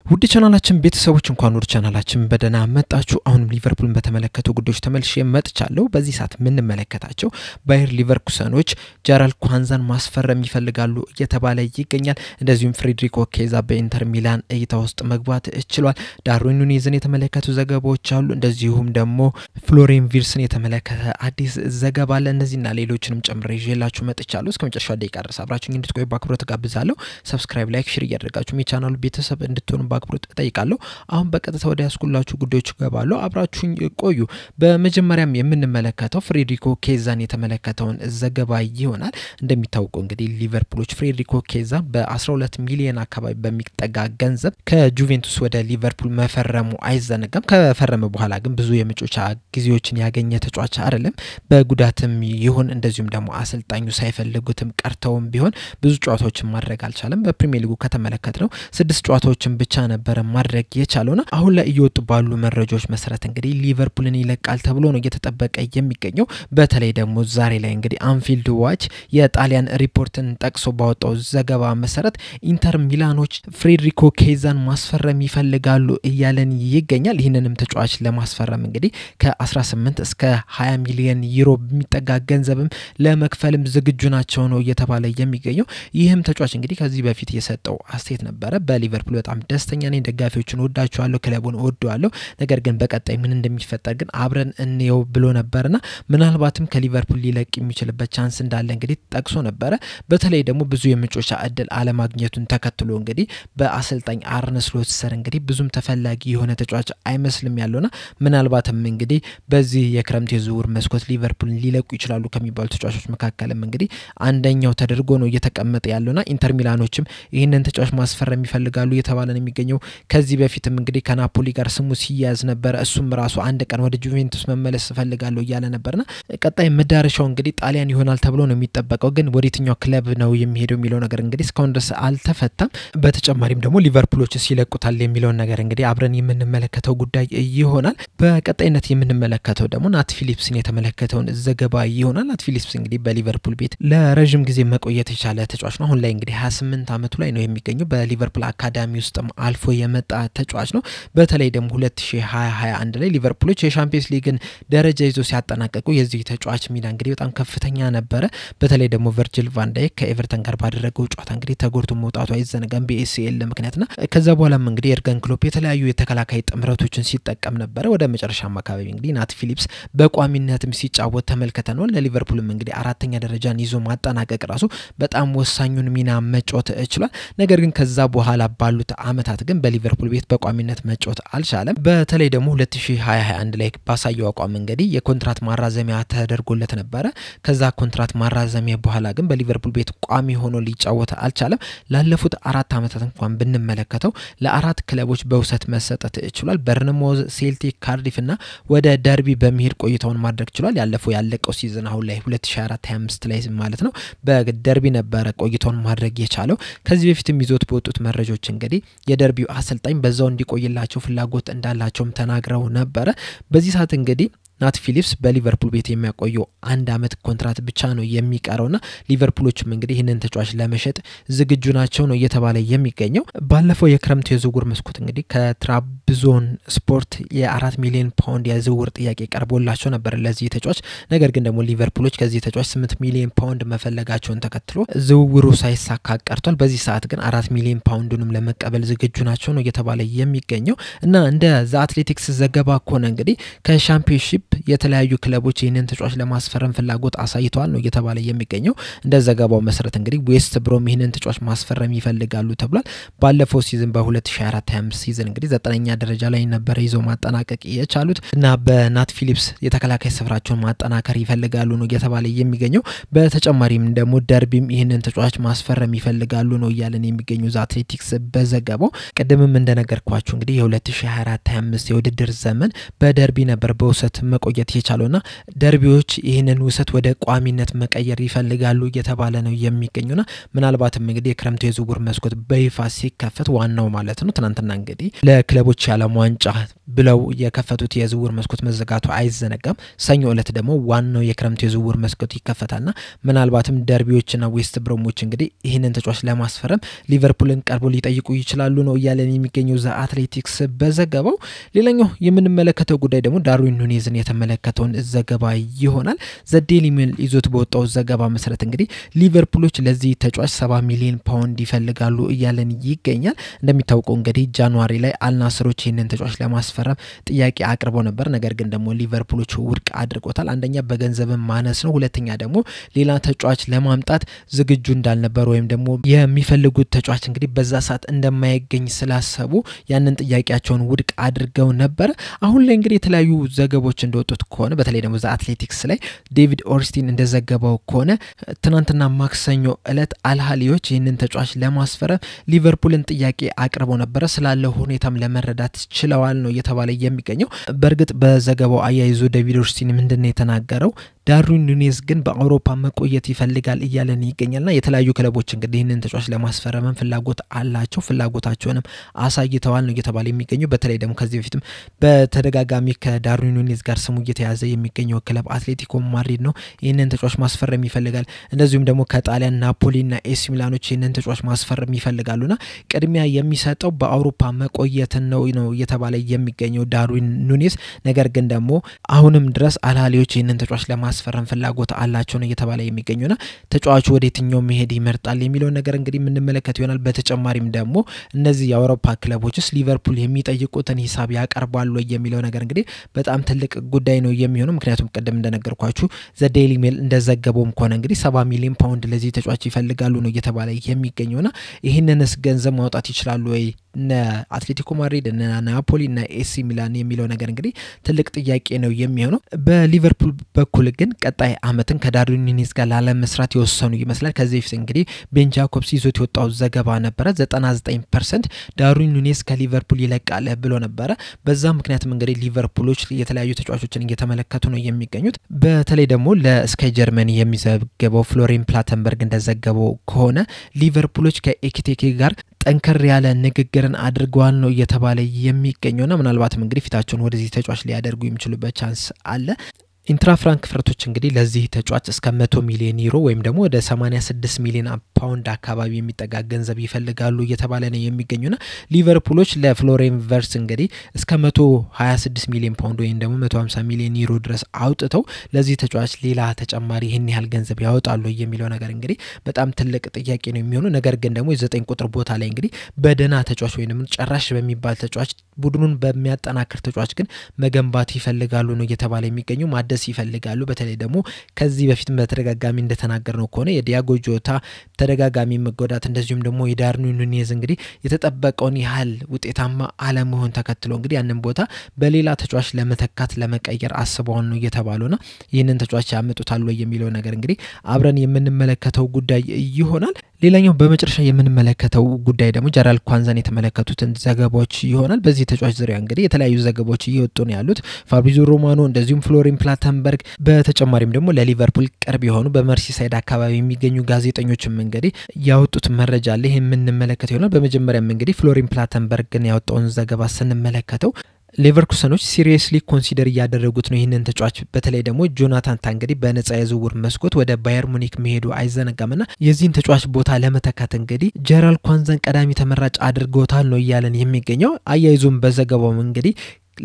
ውድ ቻናላችን ቤተሰቦች እንኳን ወደ ቻናላችን በደና መጣችሁ። አሁንም ሊቨርፑልን በተመለከቱ ጉዳዮች ተመልሼ መጥቻለሁ። በዚህ ሰዓት ምን እንመለከታቸው ባየር ሊቨርኩሰኖች ጀራልድ ኳንዛን ማስፈረም ይፈልጋሉ እየተባለ ይገኛል። እንደዚሁም ፍሬድሪኮ ኬዛ በኢንተር ሚላን እይታ ውስጥ መግባት ይችላል። ዳርዊን ኑኔዝን የተመለከቱ ዘገባዎች አሉ። እንደዚሁም ደግሞ ፍሎሪያን ቪርስን የተመለከተ አዲስ ዘገባ አለ። እነዚህና ሌሎችንም ጨምሬ ይዤላችሁ መጥቻለሁ። እስከመጨረሻው ደቂቃ ድረስ አብራችሁኝ እንድትቆዩ በአክብሮት ጋብዛለሁ። ሰብስክራይብ፣ ላይክ፣ ሼር እያደረጋችሁ የቻናሉ ቤተሰብ እንድትሆኑ በአክብሮት እጠይቃለሁ። አሁን በቀጥታ ወደ ያስኩላችሁ ጉዳዮች ገባለሁ። አብራችሁኝ ቆዩ። በመጀመሪያም የምንመለከተው ፍሬድሪኮ ኬዛን የተመለከተውን ዘገባ ይሆናል። እንደሚታወቀው እንግዲህ ሊቨርፑሎች ፍሬድሪኮ ኬዛ በ12 ሚሊዮን አካባቢ በሚጠጋ ገንዘብ ከጁቬንቱስ ወደ ሊቨርፑል መፈረሙ አይዘነጋም። ከፈረመ በኋላ ግን ብዙ የመጮቻ ጊዜዎችን ያገኘ ተጫዋች አይደለም። በጉዳትም ይሁን እንደዚሁም ደግሞ አሰልጣኙ ሳይፈልጉትም ቀርተውም ቢሆን ብዙ ጨዋታዎችን ማድረግ አልቻለም። በፕሪሚየር ሊጉ ከተመለከትነው 6 ጨዋታዎችን ብቻ ነበር ማድረግ የቻለውና አሁን ላይ እየወጡ ባሉ መረጃዎች መሰረት እንግዲህ ሊቨርፑልን ይለቃል ተብሎ ነው እየተጠበቀ የሚገኘው። በተለይ ደግሞ ዛሬ ላይ እንግዲህ አንፊልድ ዋች የጣሊያን ሪፖርትን ጠቅሶ ባወጣው ዘገባ መሰረት ኢንተር ሚላኖች ፍሬድሪኮ ኬዛን ማስፈረም ይፈልጋሉ እያለን ይገኛል። ይህንንም ተጫዋች ለማስፈረም እንግዲህ ከ18 እስከ 20 ሚሊዮን ዩሮ የሚጠጋ ገንዘብም ለመክፈልም ዝግጁ ናቸው ነው እየተባለ የሚገኘው። ይህም ተጫዋች እንግዲህ ከዚህ በፊት የሰጠው አስተያየት ነበረ። በሊቨርፑል በጣም ደስተኛ ነኝ፣ ደጋፊዎችን ወዳቸዋለሁ፣ ክለቡን ወደዋለሁ፣ ነገር ግን በቀጣይ ምን እንደሚፈጠር ግን አብረን እንየው ብሎ ነበርና ምናልባትም ከሊቨርፑል ሊለቅ የሚችልበት ቻንስ እንዳለ እንግዲህ ጠቅሶ ነበረ። በተለይ ደግሞ ብዙ የመጮቻ እድል አለማግኘቱን ተከትሎ እንግዲህ በአሰልጣኝ አርነ ስሎት ስር እንግዲህ ብዙም ተፈላጊ የሆነ ተጫዋች አይመስልም ያለውና ምናልባትም እንግዲህ በዚህ የክረምት የዝውውር መስኮት ሊቨርፑልን ሊለቁ ይችላሉ ከሚባሉ ተጫዋቾች መካከልም እንግዲህ አንደኛው ተደርጎ ነው እየተቀመጠ ያለውና ኢንተር ሚላኖችም ይህንን ተጫዋች ማስፈረም ይፈልጋሉ እየተባለ ነው የሚገኘው። ከዚህ በፊትም እንግዲህ ከናፖሊ ጋር ስሙ ሲያዝ ነበር። እሱም ራሱ አንድ ቀን ወደ ጁቬንቱስ መመለስ ፈልጋለሁ እያለ ነበርና ቀጣይ መዳረሻው እንግዲህ ጣሊያን ይሆናል ተብሎ ነው የሚጠበቀው። ግን ወዴትኛው ክለብ ነው የሚሄደው የሚለው ነገር እንግዲህ እስካሁን ድረስ አልተፈታም። በተጨማሪም ደግሞ ሊቨርፑሎች ሲለቁታል የሚለው ነገር እንግዲህ አብረን የምንመለከተው ጉዳይ ይሆናል። በቀጣይነት የምንመለከተው ደግሞ ናት ፊሊፕስን የተመለከተውን ዘገባ ይሆናል። ናት ፊሊፕስ እንግዲህ በሊቨርፑል ቤት ለረጅም ጊዜ መቆየት የቻለ ተጫዋች ነው። አሁን ላይ እንግዲህ 28 አመቱ ላይ ነው የሚገኘው። በሊቨርፑል አካዳሚ ውስጥም አልፎ የመጣ ተጫዋች ነው። በተለይ ደግሞ 2021 ላይ ሊቨርፑሎች የሻምፒየንስ ሊግን ደረጃ ይዞ ሲያጠናቀቁ የዚህ ተጫዋች ሚና እንግዲህ በጣም ከፍተኛ ነበረ። በተለይ ደግሞ ቨርጂል ቫን ዳይክ ከኤቨርተን ጋር ባደረገው ጨዋታ እንግዲህ ተጎድቶ መውጣቱ አይዘነጋም በኤሲኤል ምክንያትና ከዛ በኋላም እንግዲህ ኤርገን ክሎፕ የተለያዩ የተከላካይ ጥምረቶችን ሲጠቀም ነበር። ወደ መጨረሻም አካባቢ እንግዲህ ናት ፊሊፕስ በቋሚነትም ሲጫወት ተመልክተናል። ለሊቨርፑልም እንግዲህ አራተኛ ደረጃን ይዞ ማጠናቀቅ ራሱ በጣም ወሳኙን ሚና መጫወት ይችላል። ነገር ግን ከዛ በኋላ ባሉት አመታት ግን በሊቨርፑል ቤት በቋሚነት መጫወት አልቻለም። በተለይ ደግሞ 2021 ላይ ባሳየው አቋም እንግዲህ የኮንትራት ማራዘሚያ ተደርጎለት ነበር። ከዛ ኮንትራት ማራዘሚያ በኋላ ግን በሊቨርፑል ቤት ቋሚ ሆኖ ሊጫወት አልቻለም። ላለፉት 4 አመታት እንኳን ብንመለከተው ለአራት ክለቦች በውሰት መሰጠት ይችላል። በርንሞዝ፣ ሴልቲክ፣ ካርዲፍና ወደ ደርቢ በመሄድ ቆይታውን ማድረግ ይችላል። ያለቀው ሲዝን አሁን ላይ 2024-25 ላይ ማለት ነው በደርቢ ነበር ቆይታውን ማድረግ የቻለው። ከዚህ በፊትም ይዞት በወጡት መረጃዎች እንግዲህ የደርቢው አሰልጣኝ በዛው እንዲቆይላቸው ፍላጎት እንዳላቸውም ተናግረው ነበር። በዚህ ሰዓት እንግዲህ ናት ፊሊፕስ በሊቨርፑል ቤት የሚያቆየው 1 አመት ኮንትራት ብቻ ነው የሚቀረውና ሊቨርፑሎችም እንግዲህ ይህንን ተጫዋች ለመሸጥ ዝግጁ ናቸው ነው እየተባለ የሚገኘው። ባለፈው የክረምት የዝውውር መስኮት እንግዲህ ከትራብዞን ስፖርት የ4 ሚሊዮን ፓውንድ የዝውውር ጥያቄ ቀርቦላቸው ነበር ለዚህ ተጫዋች። ነገር ግን ደግሞ ሊቨርፑሎች ከዚህ ተጫዋች 8 ሚሊዮን ፓውንድ መፈለጋቸውን ተከትሎ ዝውውሩ ሳይሳካ ቀርቷል። በዚህ ሰዓት ግን 4 ሚሊዮን ፓውንድንም ለመቀበል ዝግጁ ናቸው ነው እየተባለ የሚገኘው እና እንደ ዘ አትሌቲክስ ዘገባ ከሆነ እንግዲህ ከሻምፒዮንሺፕ የተለያዩ ክለቦች ይህንን ተጫዋች ለማስፈረም ፍላጎት አሳይተዋል ነው እየተባለ የሚገኘው። እንደ ዘገባው መሰረት እንግዲህ ዌስት ብሮም ይህንን ተጫዋች ማስፈረም ይፈልጋሉ ተብሏል። ባለፈው ሲዝን በ2024-25 ሲዝን እንግዲህ 9ኛ ደረጃ ላይ ነበር ይዘው ማጠናቀቅ የቻሉት እና በናት ፊሊፕስ የተከላካይ ስፍራቸውን ማጠናከር ይፈልጋሉ ነው እየተባለ የሚገኘው። በተጨማሪም ደግሞ ደርቢም ይህንን ተጫዋች ማስፈረም ይፈልጋሉ ነው እያለን የሚገኘው ዘ አትሌቲክስ በዘገባው። ቀደምም እንደነገርኳችሁ እንግዲህ የ2024-25 የውድድር ዘመን በደርቢ ነበር በውሰት መቆየት የቻለውና ደርቢዎች ይህንን ውሰት ወደ ቋሚነት መቀየር ይፈልጋሉ እየተባለ ነው የሚገኙና ምናልባትም እንግዲህ የክረምቱ የዝውውር መስኮት በይፋ ሲከፈት ዋናው ማለት ነው ትናንትና እንግዲህ ለክለቦች የዓለም ዋንጫ ብለው የከፈቱት የዝውውር መስኮት መዘጋቱ አይዘነጋም። ሰኞ ዕለት ደግሞ ዋናው የክረምት የዝውውር መስኮት ይከፈታልና ምናልባትም ደርቢዎችና ዌስት ብሮሞች እንግዲህ ይህንን ተጫዋች ለማስፈረም ሊቨርፑልን ቀርቦ ሊጠይቁ ይችላሉ ነው እያለን የሚገኘው ዘ አትሌቲክስ በዘገባው። ሌላኛው የምንመለከተው ጉዳይ ደግሞ ዳርዊን ኑኔዝን የተመለከተውን ዘገባ ይሆናል። ዘ ዴይሊ ሜል ይዞት በወጣው ዘገባ መሰረት እንግዲህ ሊቨርፑሎች ለዚህ ተጫዋች 70 ሚሊዮን ፓውንድ ይፈልጋሉ እያለን ይገኛል። እንደሚታወቀው እንግዲህ ጃንዋሪ ላይ አልናስሮች ይህንን ተጫዋች ለማስፈረም ጥያቄ አቅርበው ነበር። ነገር ግን ደግሞ ሊቨርፑሎች ውድቅ አድርጎታል። አንደኛ በገንዘብ ማነስ ነው፣ ሁለተኛ ደግሞ ሌላ ተጫዋች ለማምጣት ዝግጁ እንዳልነበር ወይም ደግሞ የሚፈልጉት ተጫዋች እንግዲህ በዛ ሰዓት እንደማይገኝ ስላሰቡ ያንን ጥያቄያቸውን ውድቅ አድርገው ነበር። አሁን ላይ እንግዲህ የተለያዩ ዘገቦች እንደወጡት ከሆነ በተለይ ደግሞ ዘ አትሌቲክስ ላይ ዴቪድ ኦርስቲን እንደዘገበው ከሆነ ትናንትና ማክሰኞ ዕለት አልሃሊዎች ይህንን ተጫዋች ለማስፈረም ሊቨርፑልን ጥያቄ አቅርበው ነበር። ስላለው ሁኔታም ለመረዳት ችለዋል ነው እየተባለ የሚገኘው። በእርግጥ በዘገባው አያይዞ ዴቪድ ኦርስቲን ምንድነው የተናገረው? ዳርዊን ኑኔዝ ግን በአውሮፓ መቆየት ይፈልጋል እያለን ይገኛልና የተለያዩ ክለቦች እንግዲህ ይህንን ተጫዋች ለማስፈረም ፍላጎት አላቸው፣ ፍላጎታቸውንም አሳይተዋል ነው እየተባለ የሚገኘው። በተለይ ደግሞ ከዚህ በፊትም በተደጋጋሚ ከዳርዊን ኑኔዝ ጋር ስሙ እየተያዘ የሚገኘው ክለብ አትሌቲኮ ማድሪድ ነው ይህንን ተጫዋች ማስፈረም ይፈልጋል። እንደዚሁም ደግሞ ከጣሊያን ናፖሊና ኤሲ ሚላኖች ይህንን ተጫዋች ማስፈረም ይፈልጋሉና ቅድሚያ የሚሰጠው በአውሮፓ መቆየትን ነው እየተባለ የሚገኘው ዳርዊን ኑኔዝ። ነገር ግን ደግሞ አሁንም ድረስ አልሃሊዎች ይህንን ተጫዋች ለማስፈረም ፍላጎት አላቸው ነው እየተባለ የሚገኙና ተጫዋቹ ወደ የትኛው መሄድ ይመርጣል የሚለው ነገር እንግዲህ የምንመለከት ይሆናል። በተጨማሪም ደግሞ እነዚህ የአውሮፓ ክለቦችስ ሊቨርፑል የሚጠይቁትን ሂሳብ ያቀርባሉ የሚለው ነገር እንግዲህ በጣም ትልቅ ጉዳይ ነው የሚሆነው። ምክንያቱም ቀደም እንደነገርኳችሁ ዘ ዴይሊ ሜል እንደዘገበውም ከሆነ እንግዲህ 70 ሚሊዮን ፓውንድ ለዚህ ተጫዋች ይፈልጋሉ ነው እየተባለ የሚገኘውና ይህንንስ ገንዘብ ማውጣት ይችላሉ ወይ አትሌቲኮ ማድሪድ እና ናፖሊ እና ኤሲ ሚላን የሚለው ነገር እንግዲህ ትልቅ ጥያቄ ነው የሚሆነው። በሊቨርፑል በኩል ግን ቀጣይ አመትን ከዳርዊን ኑኔዝ ጋር ላለመስራት የወሰኑ ይመስላል። ከዚህ በፊት እንግዲህ ቤን ጃኮብስ ይዞት የወጣው ዘገባ ነበረ 99% ዳርዊን ኑኔዝ ከሊቨርፑል ይለቃል ብሎ ነበረ። በዛ ምክንያቱም እንግዲህ ሊቨርፑሎች የተለያዩ ተጫዋቾችን እየተመለከቱ ነው የሚገኙት። በተለይ ደግሞ ለስካይ ጀርመኒ የሚዘገበው ፍሎሪን ፕላተንበርግ እንደዘገበው ከሆነ ሊቨርፑሎች ከኤኪቴኬ ጋር ጠንከር ያለ ንግግርን አድርገዋል ነው እየተባለ የሚገኘውና ምናልባትም እንግዲህ ፊታቸውን ወደዚህ ተጫዋች ሊያደርጉ የሚችሉበት ቻንስ አለ። ኢንትራ ፍራንክፈርቶች እንግዲህ ለዚህ ተጫዋች እስከ 100 ሚሊዮን ዩሮ ወይም ደግሞ ወደ 86 ሚሊዮን ፓውንድ አካባቢ የሚጠጋ ገንዘብ ይፈልጋሉ እየተባለ ነው የሚገኙና ሊቨርፑሎች ለፍሎሪን ቨርትስ እንግዲህ እስከ 126 ሚሊዮን ፓውንድ ወይም ደግሞ 150 ሚሊዮን ዩሮ ድረስ አውጥተው ለዚህ ተጫዋች ሌላ ተጨማሪ ይህን ያህል ገንዘብ ያወጣሉ የሚለው ነገር እንግዲህ በጣም ትልቅ ጥያቄ ነው የሚሆነው። ነገር ግን ደግሞ የ9 ቁጥር ቦታ ላይ እንግዲህ በደና ተጫዋች ወይም ደግሞ ጨራሽ በሚባል ተጫዋች ቡድኑን በሚያጠናክር ተጫዋች ግን መገንባት ይፈልጋሉ ነው እየተባለ የሚገኘው። ማደስ ይፈልጋሉ። በተለይ ደግሞ ከዚህ በፊት በተደጋጋሚ እንደተናገርነው ከሆነ የዲያጎ ጆታ ተደጋጋሚ መጎዳት እንደዚሁም ደግሞ የዳርዊን ኑኔዝ እንግዲህ የተጠበቀውን ያህል ውጤታማ አለመሆን ተከትሎ እንግዲህ ያንን ቦታ በሌላ ተጫዋች ለመተካት ለመቀየር አስበው ነው እየተባሉና ይህንን ተጫዋች ያመጡታል ወይ የሚለው ነገር እንግዲህ አብረን የምንመለከተው ጉዳይ ይሆናል። ሌላኛው በመጨረሻ የምንመለከተው ጉዳይ ደግሞ ጀራልድ ኳንዛን የተመለከቱትን ዘገባዎች ይሆናል። በዚህ ተጫዋች ዙሪያ እንግዲህ የተለያዩ ዘገባዎች እየወጡ ነው ያሉት። ፋብሪዚዮ ሮማኖ እንደዚሁም ፍሎሪን ፕላተንበርግ በተጨማሪም ደግሞ ለሊቨርፑል ቅርብ የሆኑ በመርሲሳይድ አካባቢ የሚገኙ ጋዜጠኞችም እንግዲህ ያወጡት መረጃ አለ። ይሄ የምንመለከተው ይሆናል። በመጀመሪያም እንግዲህ ፍሎሪን ፕላተንበርግን ያወጣውን ዘገባ ስንመለከተው ሌቨርኩሰኖች ሲሪየስሊ ኮንሲደር እያደረጉት ነው ይህንን ተጫዋች። በተለይ ደግሞ ጆናታን ታህ እንግዲህ በነጻ የዝውውር መስኮት ወደ ባየር ሙኒክ መሄዱ አይዘነጋምና የዚህን ተጫዋች ቦታ ለመተካት እንግዲህ ጀራልድ ኳንዛን ቀዳሚ ተመራጭ አድርገውታል ነው እያለን የሚገኘው። አያይዞም በዘገባው እንግዲህ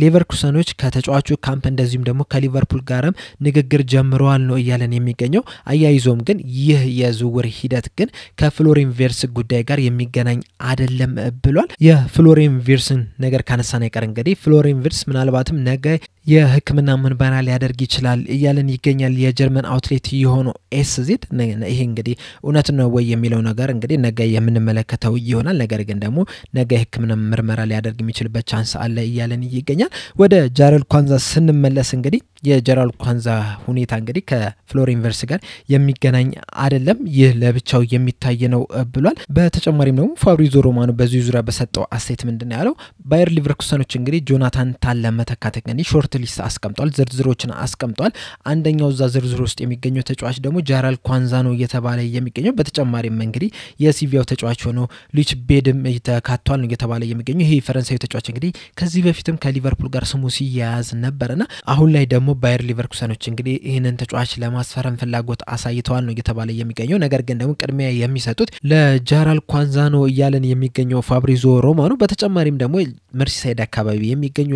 ሌቨርኩሰኖች ከተጫዋቹ ካምፕ እንደዚሁም ደግሞ ከሊቨርፑል ጋርም ንግግር ጀምረዋል ነው እያለን የሚገኘው። አያይዞም ግን ይህ የዝውውር ሂደት ግን ከፍሎሪን ቨርትስ ጉዳይ ጋር የሚገናኝ አይደለም ብሏል። የፍሎሪን ቨርትስን ነገር ካነሳን አይቀር እንግዲህ ፍሎሪን ቨርትስ ምናልባትም ነገ የሕክምና ምርመራ ሊያደርግ ይችላል እያለን ይገኛል። የጀርመን አውትሌት የሆነው ኤስዜድ ይሄ እንግዲህ እውነት ነው ወይ የሚለው ነገር እንግዲህ ነገ የምንመለከተው ይሆናል። ነገር ግን ደግሞ ነገ የሕክምና ምርመራ ሊያደርግ የሚችልበት ቻንስ አለ እያለን ይገኛል። ወደ ጀራልድ ኳንዛ ስንመለስ እንግዲህ የጀራል ኳንዛ ሁኔታ እንግዲህ ከፍሎሪያን ቨርትስ ጋር የሚገናኝ አይደለም ይህ ለብቻው የሚታይ ነው ብሏል በተጨማሪም ነው ፋብሪዚዮ ሮማኖ በዚህ ዙሪያ በሰጠው አስተያየት ምንድነው ያለው ባየር ሊቨርኩሰኖች እንግዲህ ጆናታን ታለ መተካት እንግዲህ ሾርት ሊስት አስቀምጧል ዝርዝሮችን አስቀምጧል አንደኛው እዛ ዝርዝር ውስጥ የሚገኘው ተጫዋች ደግሞ ጀራል ኳንዛ ነው እየተባለ የሚገኘው በተጨማሪም እንግዲህ የሲቪያው ተጫዋች ሆኖ ሉዊች ቤድም ተካቷል ነው እየተባለ የሚገኘው ይሄ ፈረንሳዊ ተጫዋች እንግዲህ ከዚህ በፊትም ከሊቨርፑል ጋር ስሙ ሲያያዝ ነበርና አሁን ላይ ደግሞ ባየር ሊቨርኩሰኖች እንግዲህ ይሄንን ተጫዋች ለማስፈረም ፍላጎት አሳይተዋል ነው እየተባለ የሚገኘው ነገር ግን ደግሞ ቅድሚያ የሚሰጡት ለጀራል ኳንዛ ነው እያለን የሚገኘው ፋብሪዚዮ ሮማኖ በተጨማሪም ደግሞ መርሲሳይድ አካባቢ የሚገኙ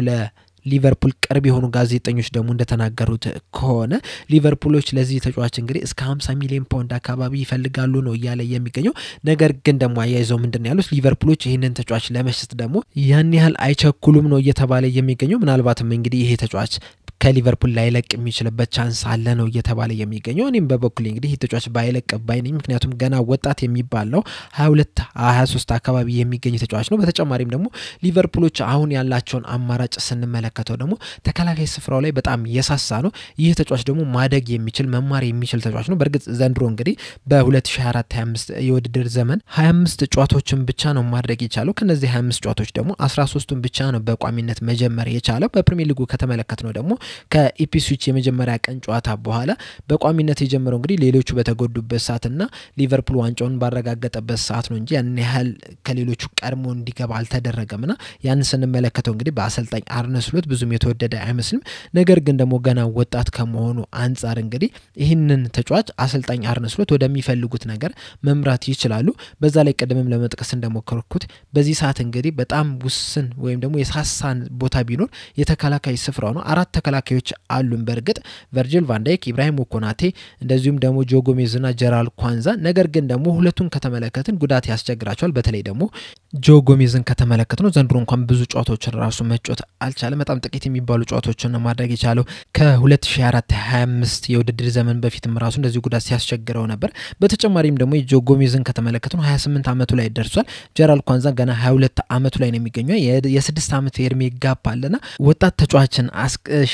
ሊቨርፑል ቅርብ የሆኑ ጋዜጠኞች ደግሞ እንደተናገሩት ከሆነ ሊቨርፑሎች ለዚህ ተጫዋች እንግዲህ እስከ 50 ሚሊዮን ፓውንድ አካባቢ ይፈልጋሉ ነው እያለ የሚገኘው ነገር ግን ደግሞ አያይዘው ምንድነው ያሉት ሊቨርፑሎች ይሄንን ተጫዋች ለመሸጥ ደግሞ ያን ያህል አይቸኩሉም ነው እየተባለ የሚገኘው ምናልባትም እንግዲህ ይሄ ተጫዋች ከሊቨርፑል ላይለቅ የሚችልበት ቻንስ አለ ነው እየተባለ የሚገኘው እኔም በበኩሌ እንግዲህ ተጫዋች ባይለቅ ባይነኝ ምክንያቱም ገና ወጣት የሚባል ነው 22 23 አካባቢ የሚገኝ ተጫዋች ነው በተጨማሪም ደግሞ ሊቨርፑሎች አሁን ያላቸውን አማራጭ ስንመለከተው ደግሞ ተከላካይ ስፍራው ላይ በጣም የሳሳ ነው ይህ ተጫዋች ደግሞ ማደግ የሚችል መማር የሚችል ተጫዋች ነው በርግጥ ዘንድሮ እንግዲህ በ2024-25 የውድድር ዘመን 25 ጨዋታዎችን ብቻ ነው ማድረግ የቻለው ከነዚህ 25 ጨዋታዎች ደግሞ 13ቱን ብቻ ነው በቋሚነት መጀመር የቻለው በፕሪሚየር ሊጉ ከተመለከትነው ደግሞ ከኢፒስዊች የመጀመሪያ ቀን ጨዋታ በኋላ በቋሚነት የጀመረው እንግዲህ ሌሎቹ በተጎዱበት ሰዓትና ሊቨርፑል ዋንጫውን ባረጋገጠበት ሰዓት ነው እንጂ ያን ያህል ከሌሎቹ ቀድሞ እንዲገባ አልተደረገምና ያን ስንመለከተው እንግዲህ በአሰልጣኝ አርነ ስሎት ብዙም የተወደደ አይመስልም ነገር ግን ደግሞ ገና ወጣት ከመሆኑ አንፃር እንግዲህ ይህንን ተጫዋች አሰልጣኝ አርነ ስሎት ወደሚፈልጉት ነገር መምራት ይችላሉ በዛ ላይ ቀደምም ለመጥቀስ እንደሞከርኩት በዚህ ሰዓት እንግዲህ በጣም ውስን ወይም ደግሞ የሳሳን ቦታ ቢኖር የተከላካይ ስፍራው ነው አራት ተከላካዮች አሉን በርግጥ ቨርጂል ቫን ዳይክ ኢብራሂም ኮናቴ እንደዚሁም ደግሞ ጆ ጎሜዝና ጀራል ኳንዛ ነገር ግን ደግሞ ሁለቱን ከተመለከትን ጉዳት ያስቸግራቸዋል በተለይ ደግሞ ጆ ጎሜዝን ከተመለከትነው ዘንድሮ እንኳን ብዙ ጨዋታዎችን ራሱ መጫወት አልቻለም በጣም ጥቂት የሚባሉ ጨዋታዎችን ማድረግ የቻለው ከ2024-25 የውድድር ዘመን በፊትም ራሱ እንደዚህ ጉዳት ሲያስቸግረው ነበር በተጨማሪም ደግሞ ጆ ጎሜዝን ከተመለከትነው 28 አመቱ ላይ ደርሷል ጀራል ኳንዛ ገና 22 አመቱ ላይ ነው የሚገኘው የ6 አመት የእድሜ ጋፕ አለና ወጣት ተጫዋችን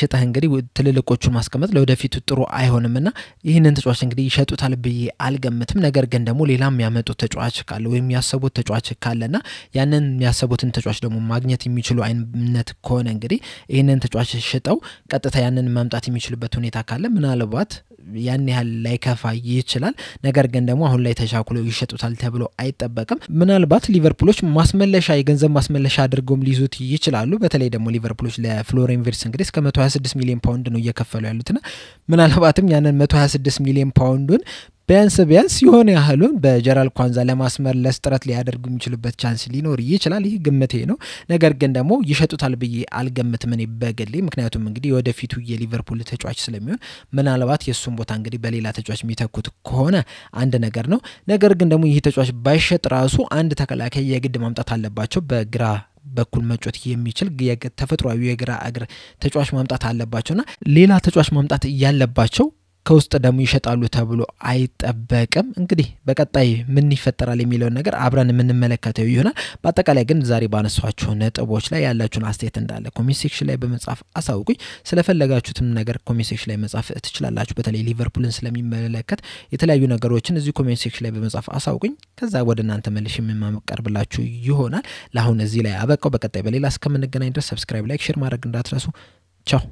ሽጣህ እንግዲህ ትልልቆቹን ማስቀመጥ ለወደፊቱ ጥሩ አይሆንምና ይሄንን ተጫዋች እንግዲህ ይሸጡታል ብዬ አልገምትም ነገር ግን ደግሞ ሌላም ያመጡት ተጫዋች ካለ ወይም ያሰቡት ተጫዋች ካለና ያንን ያሰቡትን ተጫዋች ደግሞ ማግኘት የሚችሉ አይነት ከሆነ እንግዲህ ይሄንን ተጫዋች ሽጠው ቀጥታ ያንን ማምጣት የሚችሉበት ሁኔታ ካለ ምናልባት ያን ያህል ላይከፋ ይችላል ነገር ግን ደግሞ አሁን ላይ ተሻኩለው ይሸጡታል ተብሎ አይጠበቅም ምናልባት ሊቨርፑሎች ማስመለሻ የገንዘብ ማስመለሻ አድርገውም ሊይዙት ይችላሉ በተለይ ደግሞ ሊቨርፑሎች ለፍሎሪያን ቨርትስ እንግዲህ እስከ 126 ሚሊዮን ፓውንድ ነው እየከፈሉ ያሉትና ምናልባትም ያንን 126 ሚሊዮን ፓውንዱን ቢያንስ የሆነ ያህሉን በጀራል ኳንዛ ለማስመለስ ጥረት ሊያደርጉ የሚችሉበት ቻንስ ሊኖር ይችላል ይህ ግምቴ ነው ነገር ግን ደግሞ ይሸጡታል ብዬ አልገምትም እኔ በግሌ ምክንያቱም እንግዲህ ወደፊቱ የሊቨርፑል ተጫዋች ስለሚሆን ምናልባት የሱን ቦታ እንግዲህ በሌላ ተጫዋች የሚተኩት ከሆነ አንድ ነገር ነው ነገር ግን ደግሞ ይህ ተጫዋች ባይሸጥ ራሱ አንድ ተከላካይ የግድ ማምጣት አለባቸው በግራ በኩል መጮት የሚችል ተፈጥሯዊ የግራ እግር ተጫዋች ማምጣት አለባቸውና ሌላ ተጫዋች ማምጣት ያለባቸው ከውስጥ ደግሞ ይሸጣሉ ተብሎ አይጠበቅም እንግዲህ በቀጣይ ምን ይፈጠራል የሚለው ነገር አብረን የምንመለከተው ይሆናል በአጠቃላይ ግን ዛሬ ባነሳኋቸው ነጥቦች ላይ ያላችሁን አስተያየት እንዳለ ኮሜንት ሴክሽን ላይ በመጻፍ አሳውቁኝ ስለፈለጋችሁትም ነገር ኮሜንት ሴክሽን ላይ መጻፍ ትችላላችሁ በተለይ ሊቨርፑልን ስለሚመለከት የተለያዩ ነገሮችን እዚህ ኮሜንት ሴክሽን ላይ በመጻፍ አሳውቁኝ ከዛ ወደ እናንተ መልሼ የማቀርብላችሁ ይሆናል ለአሁን እዚህ ላይ አበቃው በቀጣይ በሌላ እስከምንገናኝ ድረስ ሰብስክራይብ ላይክ ሼር ማድረግ እንዳትረሱ ቻው